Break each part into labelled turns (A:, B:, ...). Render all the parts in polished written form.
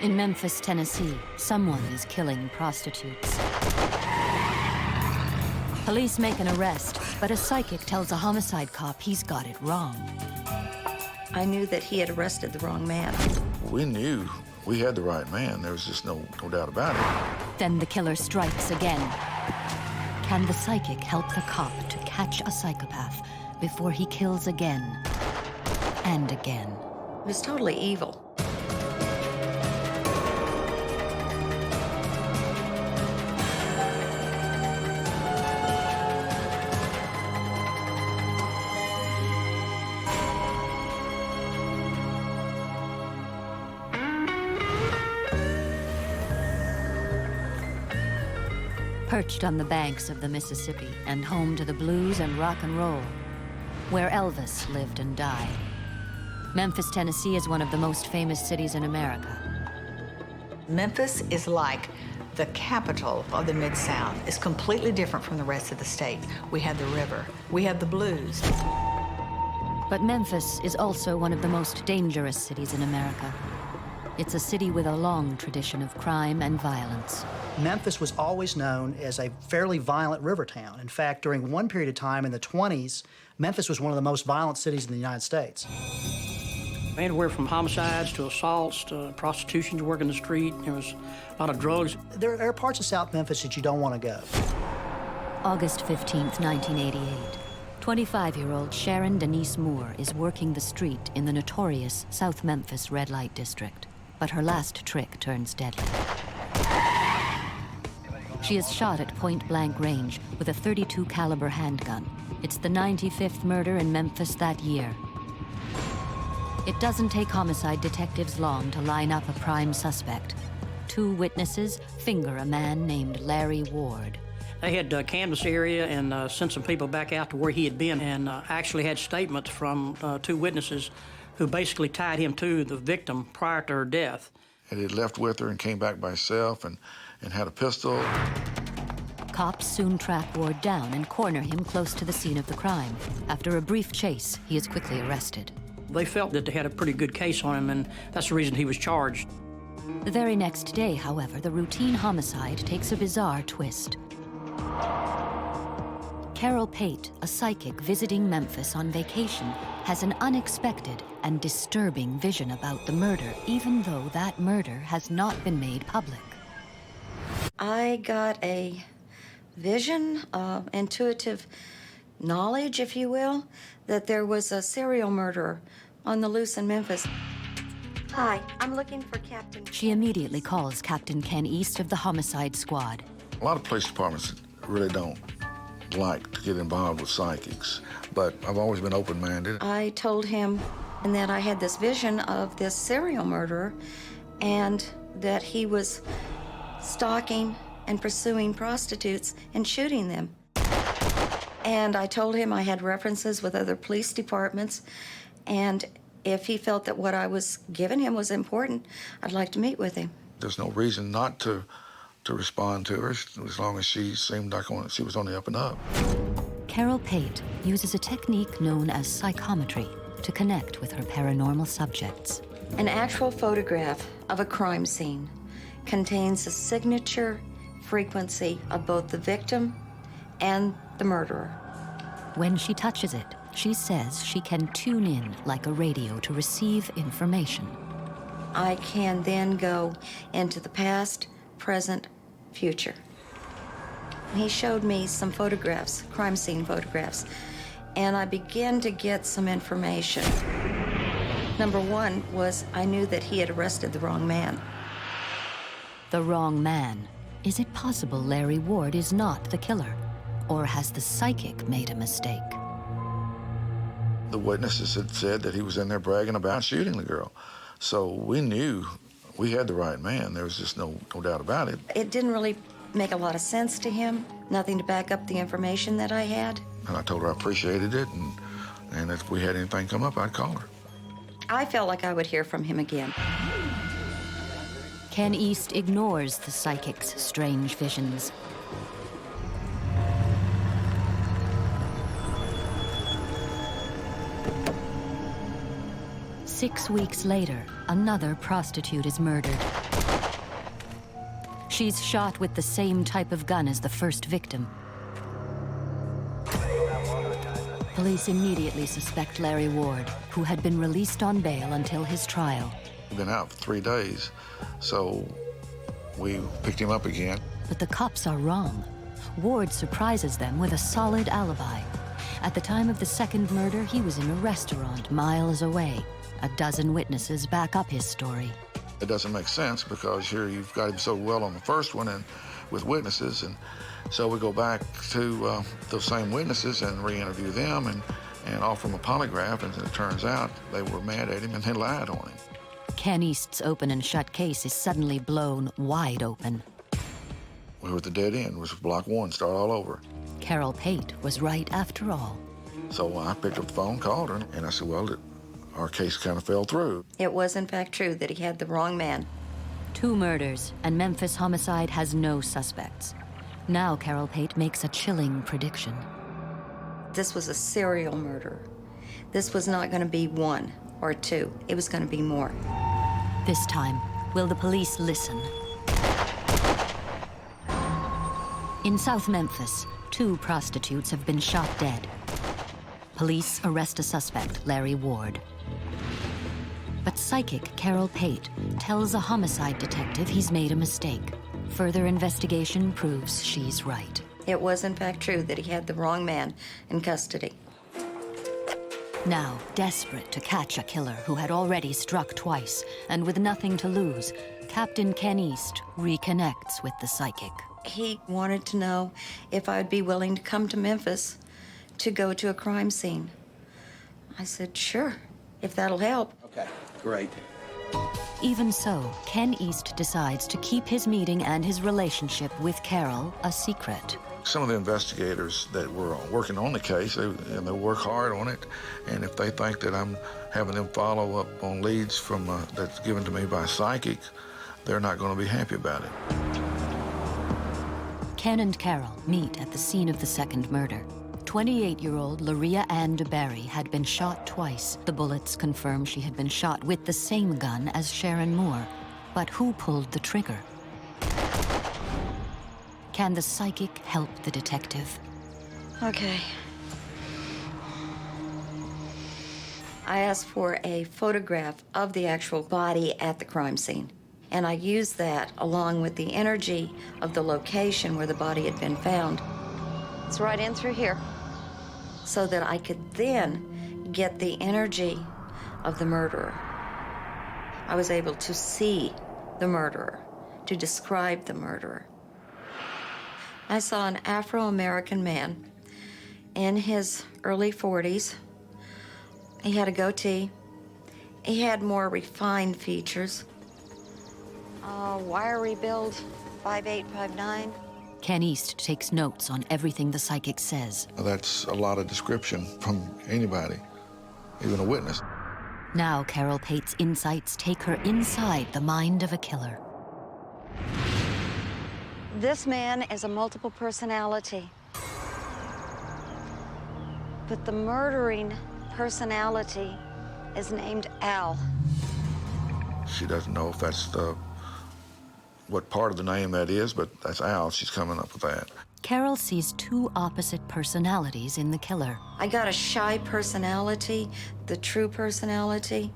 A: In Memphis, Tennessee, someone is killing prostitutes. Police make an arrest, but a psychic tells a homicide cop he's got it wrong.
B: I knew that he had arrested the wrong man.
C: We knew we had the right man. There was just no doubt about it.
A: Then the killer strikes again. Can the psychic help the cop to catch a psychopath before he kills again and again?
B: It was totally evil.
A: Perched on the banks of the Mississippi and home to the blues and rock and roll, where Elvis lived and died. Memphis, Tennessee is one of the most famous cities in America.
D: Memphis is like the capital of the Mid-South. It's completely different from the rest of the state. We have the river, we have the blues.
A: But Memphis is also one of the most dangerous cities in America. It's a city with a long tradition of crime and violence.
E: Memphis was always known as a fairly violent river town. In fact, during one period of time in the 20s, Memphis was one of the most violent cities in the United States.
F: Anywhere from homicides to assaults to prostitution, to work in the street. There was a lot of drugs.
E: There are parts of South Memphis that you don't want to go.
A: August 15th, 1988. 25-year-old Sharon Denise Moore is working the street in the notorious South Memphis red light district. But her last trick turns deadly. She is shot at point-blank range with a .32 caliber handgun. It's the 95th murder in Memphis that year. It doesn't take homicide detectives long to line up a prime suspect. Two witnesses finger a man named Larry Ward.
F: They had canvassed the area and sent some people back out to where he had been and actually had statements from two witnesses who basically tied him to the victim prior to her death.
C: And he left with her and came back by himself and had a pistol.
A: Cops soon track Ward down and corner him close to the scene of the crime. After a brief chase, he is quickly arrested.
F: They felt that they had a pretty good case on him, and that's the reason he was charged.
A: The very next day, however, the routine homicide takes a bizarre twist. Carol Pate, a psychic visiting Memphis on vacation, has an unexpected and disturbing vision about the murder, even though that murder has not been made public.
B: I got a vision, intuitive knowledge, if you will, that there was a serial murderer on the loose in Memphis. Hi, I'm looking for Captain.
A: She immediately calls Captain Ken East of the homicide squad.
C: A lot of police departments really don't like to get involved with psychics, but I've always been open-minded.
B: I told him that I had this vision of this serial murderer and that he was stalking and pursuing prostitutes and shooting them. And I told him I had references with other police departments, and if he felt that what I was giving him was important, I'd like to meet with him.
C: There's no reason not to respond to her as long as she seemed like she was on the up and up.
A: Carol Pate uses a technique known as psychometry to connect with her paranormal subjects.
B: An actual photograph of a crime scene contains a signature frequency of both the victim and the murderer.
A: When she touches it, she says she can tune in like a radio to receive information.
B: I can then go into the past, present, future. He showed me some photographs, crime scene photographs, and I began to get some information. Number one was I knew that he had arrested the wrong man.
A: The wrong man. Is it possible Larry Ward is not the killer? Or has the psychic made a mistake?
C: The witnesses had said that he was in there bragging about shooting the girl. So we knew we had the right man. There was just no doubt about it.
B: It didn't really make a lot of sense to him, nothing to back up the information that I had.
C: And I told her I appreciated it, and if we had anything come up, I'd call her.
B: I felt like I would hear from him again.
A: Ken East ignores the psychic's strange visions. "6 weeks later, another prostitute is murdered. She's shot with the same type of gun as the first victim. Police immediately suspect Larry Ward, who had been released on bail until his trial.
C: He'd been out for 3 days, so we picked him up again.
A: But the cops are wrong. Ward surprises them with a solid alibi. At the time of the second murder, he was in a restaurant miles away. A dozen witnesses back up his story.
C: It doesn't make sense because here you've got him so well on the first one and with witnesses, and so we go back to those same witnesses and re-interview them and offer them a polygraph, and it turns out they were mad at him and they lied on him.
A: Ken East's open and shut case is suddenly blown wide open.
C: We were at the dead end, which was block 1, start all over.
A: Carol Pate was right after all.
C: So I picked up the phone, called her, and I said, well, our case kind of fell through.
B: It was, in fact, true that he had the wrong man.
A: 2 murders, and Memphis homicide has no suspects. Now Carol Pate makes a chilling prediction.
B: This was a serial murder. This was not going to be 1 or 2. It was going to be more.
A: This time, will the police listen? In South Memphis, 2 prostitutes have been shot dead. Police arrest a suspect, Larry Ward. But psychic Carol Pate tells a homicide detective he's made a mistake. Further investigation proves she's right.
B: It was, in fact, true that he had the wrong man in custody.
A: Now, desperate to catch a killer who had already struck twice, and with nothing to lose, Captain Ken East reconnects with the psychic.
B: He wanted to know if I'd be willing to come to Memphis to go to a crime scene. I said, sure, if that'll help.
G: Okay, great.
A: Even so, Ken East decides to keep his meeting and his relationship with Carol a secret.
C: Some of the investigators that were working on the case, they work hard on it, and if they think that I'm having them follow up on leads from that's given to me by a psychic, they're not going to be happy about it.
A: Ken and Carol meet at the scene of the second murder. 28-year-old Laria Ann DeBerry had been shot twice. The bullets confirm she had been shot with the same gun as Sharon Moore. But who pulled the trigger? Can the psychic help the detective?
B: Okay. I asked for a photograph of the actual body at the crime scene. And I used that along with the energy of the location where the body had been found. It's right in through here. So that I could then get the energy of the murderer. I was able to see the murderer, to describe the murderer. I saw an Afro-American man in his early 40s. He had a goatee. He had more refined features. Wiry build, 5'8", 5'9".
A: Ken East takes notes on everything the psychic says.
C: That's a lot of description from anybody, even a witness.
A: Now Carol Pate's insights take her inside the mind of a killer.
B: This man is a multiple personality. But the murdering personality is named Al.
C: She doesn't know if that's what part of the name that is, but that's Al. She's coming up with that.
A: Carol sees 2 opposite personalities in the killer.
B: I got a shy personality, the true personality.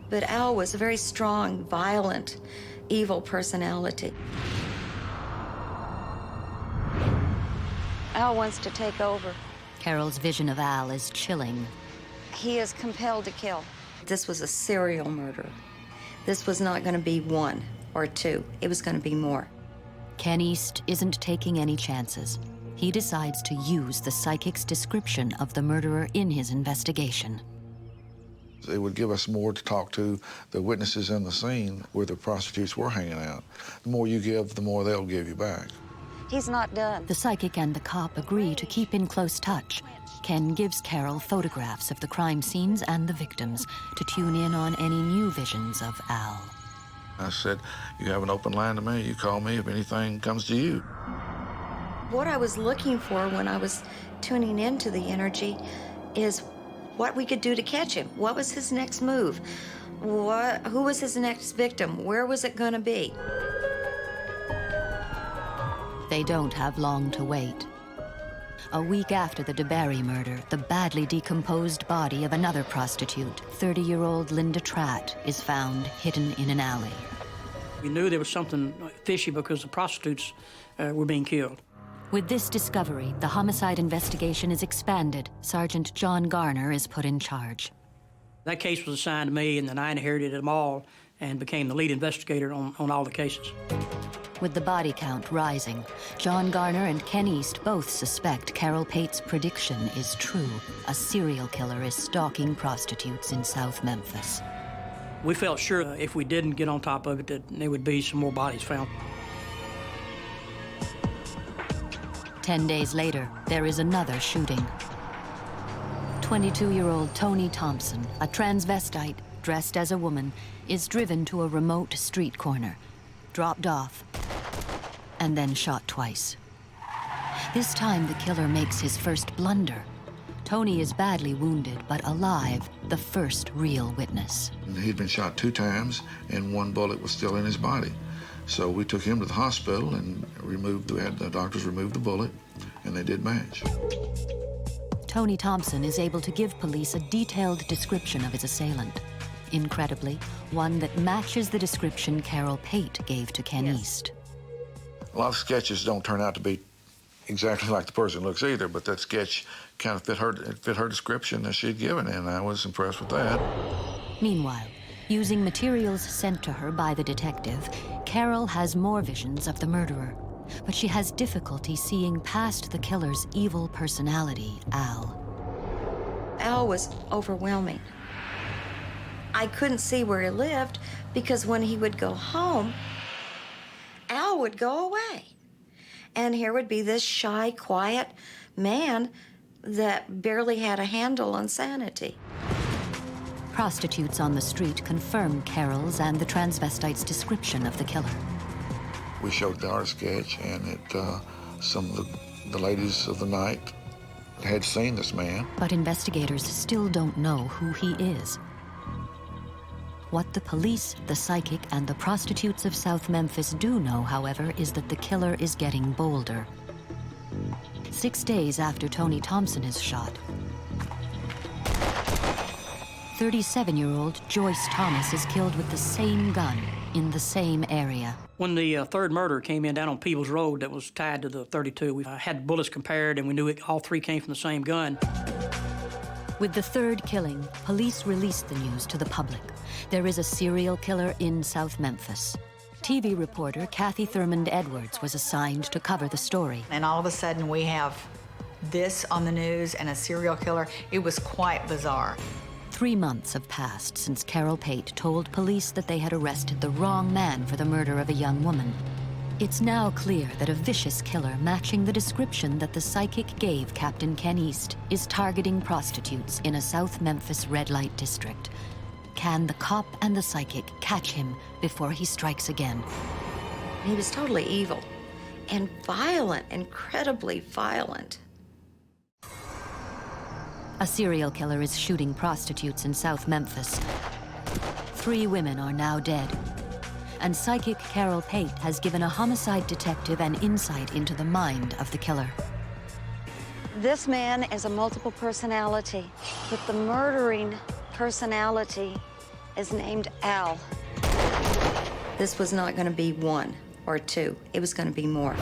B: But Al was a very strong, violent, evil personality. Al wants to take over.
A: Carol's vision of Al is chilling.
B: He is compelled to kill. This was a serial murder. This was not going to be 1 or 2. It was going to be more.
A: Ken East isn't taking any chances. He decides to use the psychic's description of the murderer in his investigation.
C: It would give us more to talk to the witnesses in the scene where the prostitutes were hanging out. The more you give, the more they'll give you back.
B: He's not done.
A: The psychic and the cop agree to keep in close touch. Ken gives Carol photographs of the crime scenes and the victims to tune in on any new visions of Al.
C: I said, you have an open line to me. You call me if anything comes to you.
B: What I was looking for when I was tuning into the energy is what we could do to catch him. What was his next move? Who was his next victim? Where was it going to be?
A: They don't have long to wait. A week after the DeBerry murder, the badly decomposed body of another prostitute, 30-year-old Linda Tratt, is found hidden in an alley.
F: We knew there was something fishy because the prostitutes were being killed.
A: With this discovery, the homicide investigation is expanded. Sergeant John Garner is put in charge.
F: That case was assigned to me, and then I inherited them all and became the lead investigator on all the cases.
A: With the body count rising, John Garner and Ken East both suspect Carol Pate's prediction is true. A serial killer is stalking prostitutes in South Memphis.
F: We felt sure if we didn't get on top of it that there would be some more bodies found.
A: 10 days later, there is another shooting. 22-year-old Tony Thompson, a transvestite dressed as a woman, is driven to a remote street corner, dropped off, and then shot twice. This time, the killer makes his first blunder. Tony is badly wounded, but alive, the first real witness.
C: He'd been shot 2 times, and 1 bullet was still in his body. So we took him to the hospital and had the doctors remove the bullet, and they did match.
A: Tony Thompson is able to give police a detailed description of his assailant. Incredibly, one that matches the description Carol Pate gave to Ken East.
C: A lot of sketches don't turn out to be exactly like the person looks either, but that sketch kind of fit her description that she'd given, and I was impressed with that.
A: Meanwhile, using materials sent to her by the detective, Carol has more visions of the murderer, but she has difficulty seeing past the killer's evil personality, Al.
B: Al was overwhelming. I couldn't see where he lived because when he would go home, Al would go away. And here would be this shy, quiet man that barely had a handle on sanity.
A: Prostitutes on the street confirm Carol's and the transvestite's description of the killer.
C: We showed our sketch, and some of the ladies of the night had seen this man.
A: But investigators still don't know who he is. What the police, the psychic, and the prostitutes of South Memphis do know, however, is that the killer is getting bolder. 6 days after Tony Thompson is shot, 37-year-old Joyce Thomas is killed with the same gun in the same area.
F: When the third murder came in down on Peebles Road that was tied to the 32, we had bullets compared, and we knew all 3 came from the same gun.
A: With the third killing, police released the news to the public. There is a serial killer in South Memphis. TV reporter Kathy Thurmond Edwards was assigned to cover the story.
D: And all of a sudden we have this on the news and a serial killer. It was quite bizarre.
A: 3 months have passed since Carol Pate told police that they had arrested the wrong man for the murder of a young woman. It's now clear that a vicious killer matching the description that the psychic gave Captain Ken East is targeting prostitutes in a South Memphis red light district. Can the cop and the psychic catch him before he strikes again?
B: He was totally evil and violent, incredibly violent.
A: A serial killer is shooting prostitutes in South Memphis. 3 women are now dead. And psychic Carol Pate has given a homicide detective an insight into the mind of the killer.
B: This man is a multiple personality, but the murdering personality is named Al. This was not going to be 1 or 2. It was going to be more.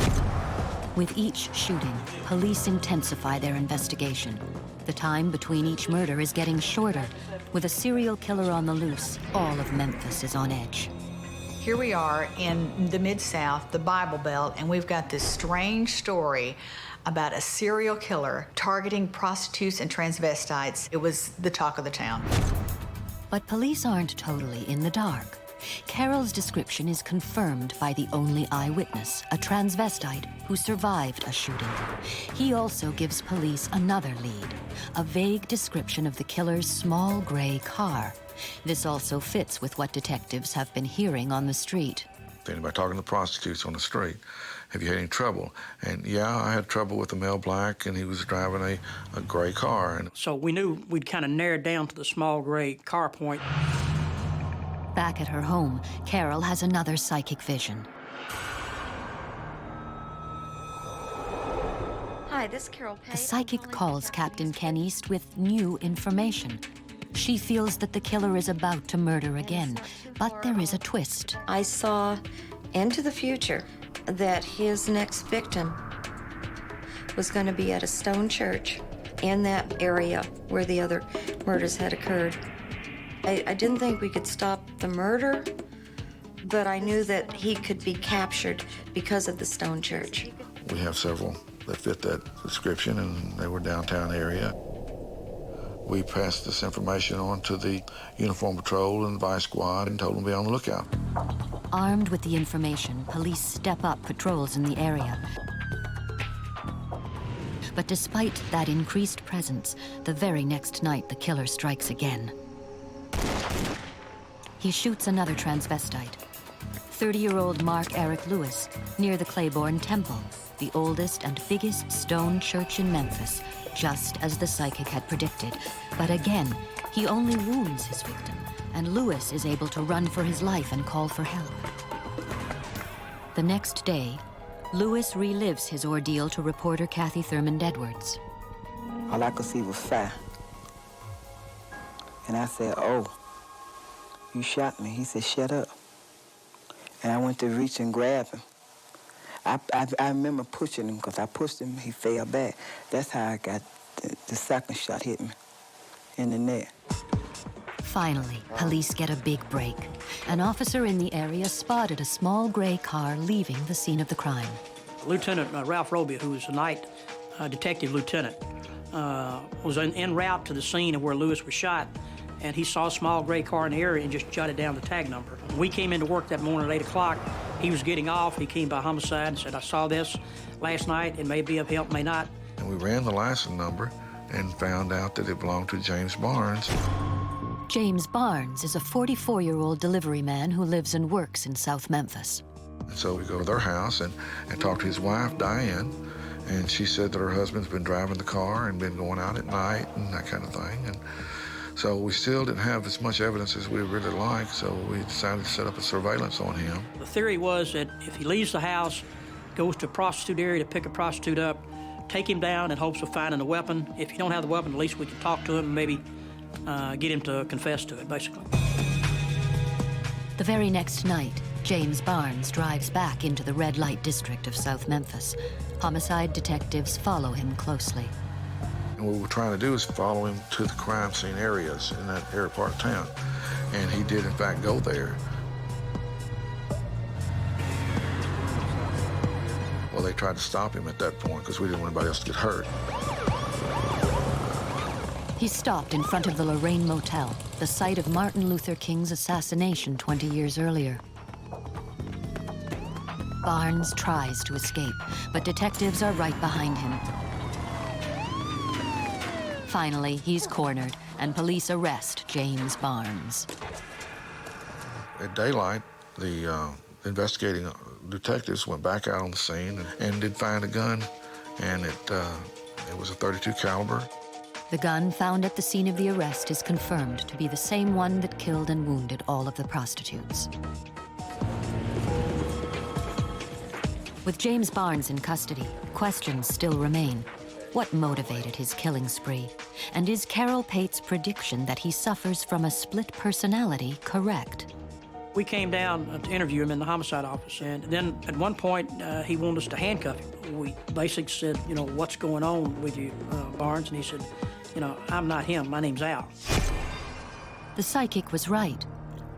A: With each shooting, police intensify their investigation. The time between each murder is getting shorter. With a serial killer on the loose, all of Memphis is on edge.
D: Here we are in the Mid-South, the Bible Belt, and we've got this strange story about a serial killer targeting prostitutes and transvestites. It was the talk of the town.
A: But police aren't totally in the dark. Carol's description is confirmed by the only eyewitness, a transvestite who survived a shooting. He also gives police another lead, a vague description of the killer's small gray car. This also fits with what detectives have been hearing on the street.
C: Anybody talking to prostitutes on the street, have you had any trouble? And yeah, I had trouble with a male black, and he was driving a gray car. And
F: So we knew we'd kind of narrowed down to the small gray car point.
A: Back at her home, Carol has another psychic vision.
B: Hi, this is Carol Pate.
A: The psychic calls Captain Ken East with new information. She feels that the killer is about to murder again, but there is a twist.
B: I saw into the future that his next victim was going to be at a stone church in that area where the other murders had occurred. I didn't think we could stop the murder, but I knew that he could be captured because of the stone church.
C: We have several that fit that description, and they were downtown area. We passed this information on to the Uniform Patrol and Vice Squad and told them to be on the lookout.
A: Armed with the information, police step up patrols in the area. But despite that increased presence, the very next night the killer strikes again. He shoots another transvestite, 30-year-old Mark Eric Lewis, near the Claiborne Temple, the oldest and biggest stone church in Memphis, just as the psychic had predicted. But again, he only wounds his victim, and Lewis is able to run for his life and call for help. The next day, Lewis relives his ordeal to reporter Kathy Thurmond Edwards.
G: All I could see was fire. And I said, "Oh, you shot me." He said, "Shut up." And I went to reach and grab him. I remember pushing him, because I pushed him, he fell back. That's how I got the second shot hit me in the neck.
A: Finally, police get a big break. An officer in the area spotted a small gray car leaving the scene of the crime.
F: Lieutenant Ralph Roby, who was a night detective lieutenant, was en route to the scene of where Lewis was shot, and he saw a small gray car in the area and just jotted down the tag number. We came into work that morning at 8 o'clock. He was getting off. He came by homicide and said, "I saw this last night. It may be of help, may not."
C: And we ran the license number and found out that it belonged to James Barnes.
A: James Barnes is a 44-year-old delivery man who lives and works in South Memphis.
C: And so we go to their house and talk to his wife, Diane, and she said that her husband's been driving the car and been going out at night and that kind of thing. And so we still didn't have as much evidence as we really liked, so we decided to set up a surveillance on him.
F: The theory was that if he leaves the house, goes to a prostitute area to pick a prostitute up, take him down in hopes of finding a weapon. If you don't have the weapon, at least we can talk to him and maybe get him to confess to it, basically.
A: The very next night, James Barnes drives back into the red light district of South Memphis. Homicide detectives follow him closely.
C: And what we're trying to do is follow him to the crime scene areas in that area part of town. And he did, in fact, go there. Well, they tried to stop him at that point because we didn't want anybody else to get hurt.
A: He stopped in front of the Lorraine Motel, the site of Martin Luther King's assassination 20 years earlier. Barnes tries to escape, but detectives are right behind him. Finally, he's cornered, and police arrest James Barnes.
C: At daylight, the investigating detectives went back out on the scene and did find a gun, and it was a .32 caliber.
A: The gun found at the scene of the arrest is confirmed to be the same one that killed and wounded all of the prostitutes. With James Barnes in custody, questions still remain. What motivated his killing spree? And is Carol Pate's prediction that he suffers from a split personality correct?
F: We came down to interview him in the homicide office, and then at one point he wanted us to handcuff him. We basically said, "You know, what's going on with you, Barnes?" And he said, "You know, I'm not him. My name's Al."
A: The psychic was right.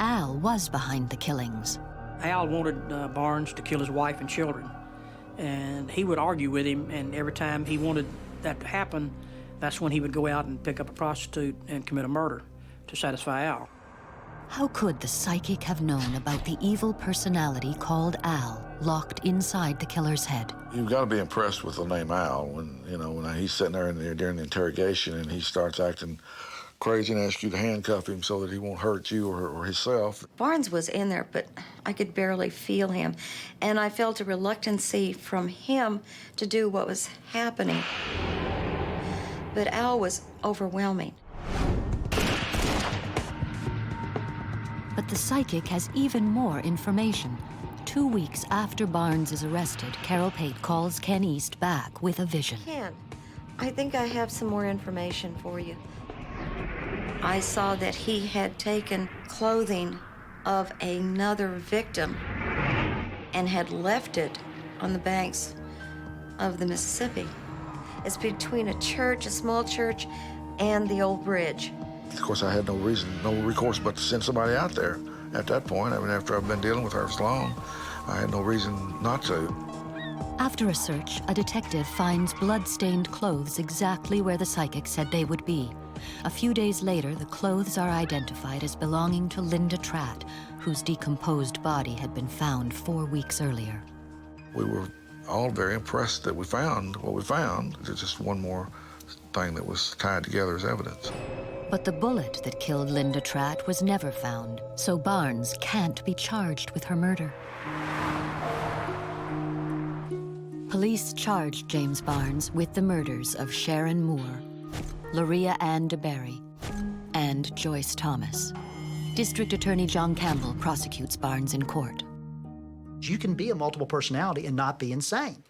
A: Al was behind the killings.
F: Al wanted Barnes to kill his wife and children, and he would argue with him, and every time he wanted that to happen, that's when he would go out and pick up a prostitute and commit a murder to satisfy Al.
A: How could the psychic have known about the evil personality called Al locked inside the killer's head?
C: You've got to be impressed with the name Al when he's sitting there during the interrogation and he starts acting crazy and asks you to handcuff him so that he won't hurt you or himself.
B: Barnes was in there, but I could barely feel him, and I felt a reluctancy from him to do what was happening. But Al was overwhelming.
A: But the psychic has even more information. 2 weeks after Barnes is arrested, Carol Pate calls Ken East back with a vision.
B: Ken, I think I have some more information for you. I saw that he had taken clothing of another victim and had left it on the banks of the Mississippi. It's between a church, a small church, and the old bridge.
C: Of course, I had no recourse but to send somebody out there at that point. I mean, after I've been dealing with her so long, I had no reason not to.
A: After a search, a detective finds blood-stained clothes exactly where the psychic said they would be. A few days later, the clothes are identified as belonging to Linda Tratt, whose decomposed body had been found 4 weeks earlier.
C: We were all very impressed that we found what we found. It's just one more thing that was tied together as evidence.
A: But the bullet that killed Linda Tratt was never found, so Barnes can't be charged with her murder. Police charged James Barnes with the murders of Sharon Moore, Loria Ann DeBerry, and Joyce Thomas. District Attorney John Campbell prosecutes Barnes in court.
E: You can be a multiple personality and not be insane.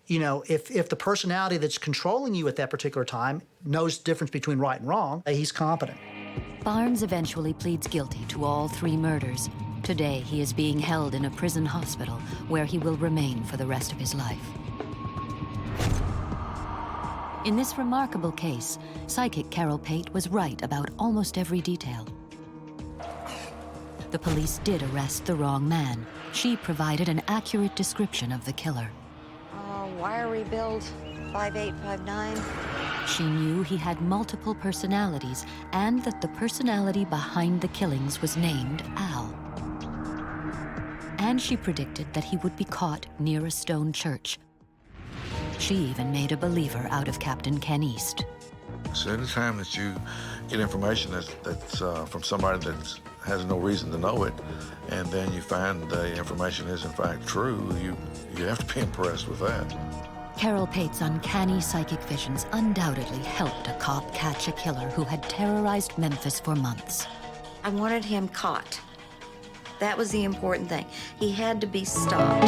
E: You know, if the personality that's controlling you at that particular time knows the difference between right and wrong, he's competent.
A: Barnes eventually pleads guilty to all 3 murders. Today, he is being held in a prison hospital where he will remain for the rest of his life. In this remarkable case, psychic Carol Pate was right about almost every detail. The police did arrest the wrong man. She provided an accurate description of the killer.
B: Wiry build, 5'8", 5'9".
A: She knew he had multiple personalities and that the personality behind the killings was named Al. And she predicted that he would be caught near a stone church. She even made a believer out of Captain Ken East.
C: So anytime that you get information that's from somebody that has no reason to know it, and then you find the information is in fact true, you have to be impressed with that.
A: Carol Pate's uncanny psychic visions undoubtedly helped a cop catch a killer who had terrorized Memphis for months.
B: I wanted him caught. That was the important thing. He had to be stopped.